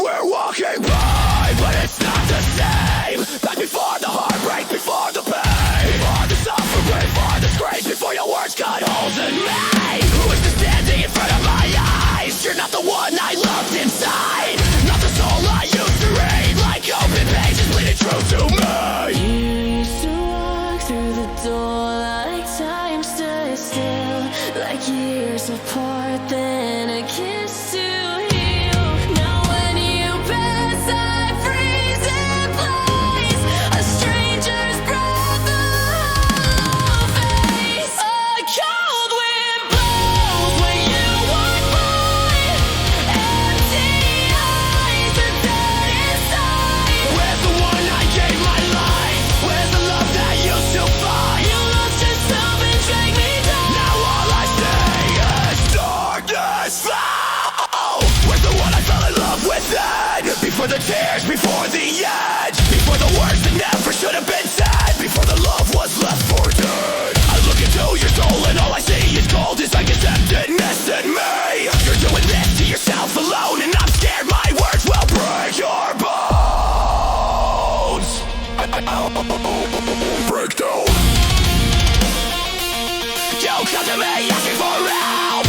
we're walking by, but it's not the same. Back before the heartbreak, before the pain, before the suffering, before the disgrace, before your words cut holes in me. Who is this standing in front of my eyes? You're not the one I loved inside, not the soul I used to read. Like open pages bleeding true to me. You used to walk through the door like time stood still, like years apart, then a kiss to heal. Now when you pass, I freeze in place, a stranger's breath, a hollow face. A cold wind blows when you walk by, empty eyes, a dead inside. Where's the one I gave my life? Where's the love that used to fight? You lost yourself and drag me down. Now all I see is darkness. Oh, where's the one I fell in love with then? Before the tears, before the end, before the words that never should have been said, before the love was left for dead. I look into your soul and all I see is cold, is like it's emptiness in me. You're doing this to yourself alone, and I'm scared my words will break your bones. Breakdown. You come to me asking for help,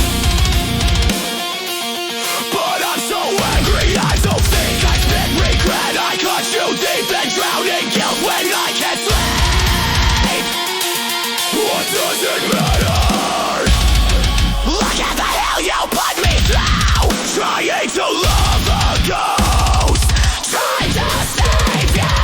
but I'm so angry I don't think I spit regret. I caught you deep and drowning guilt when I can't sleep. What does it matter? Look at the hell you put me through, trying to love a ghost, trying to save you.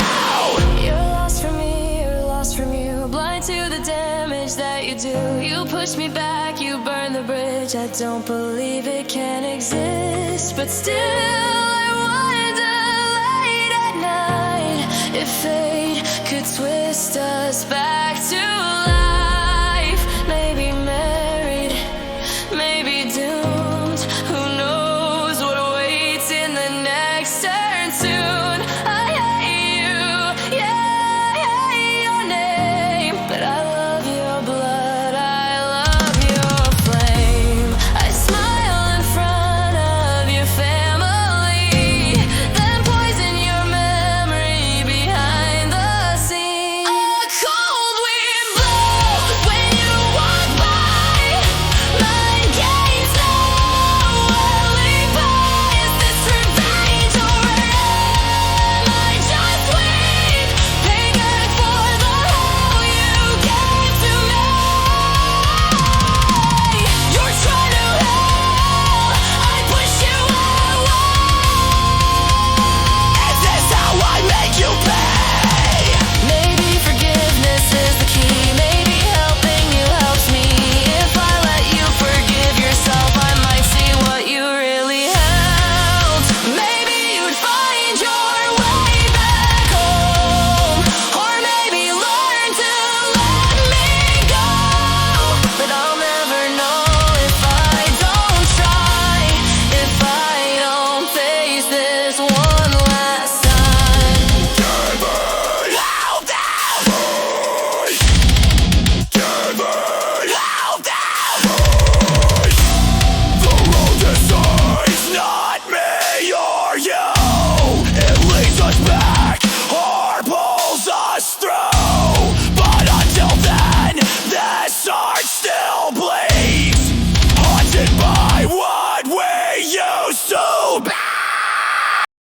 You're lost from me, you're lost from you, blind to the damage that you do. You push me back, you burn the bridge. I don't believe it can exist, but still I wonder late at night if fate could twist us back to life. Maybe married, maybe doomed. Who knows what awaits in the next turn soon. I hate you, yeah, I hate your name, but I love your blood, I love your flame. I smile in front of your family, then poison your memory behind the scenes. A cold wind blows when you walk by, mind games no alibi. Is this revenge or am I just weak, paying back for the hell you gave to me? You're trying to hell, I push you away. Is this how I make you pay? Maybe forgiveness is the key. Maybe helping you helps me. If I let you forgive yourself, I might see what you really held. Maybe you'd find your way back home, or maybe learn to let me go. But I'll never know if I don't try, if I don't face this one last time. Hold down! Hold down! The road decides, not me or you.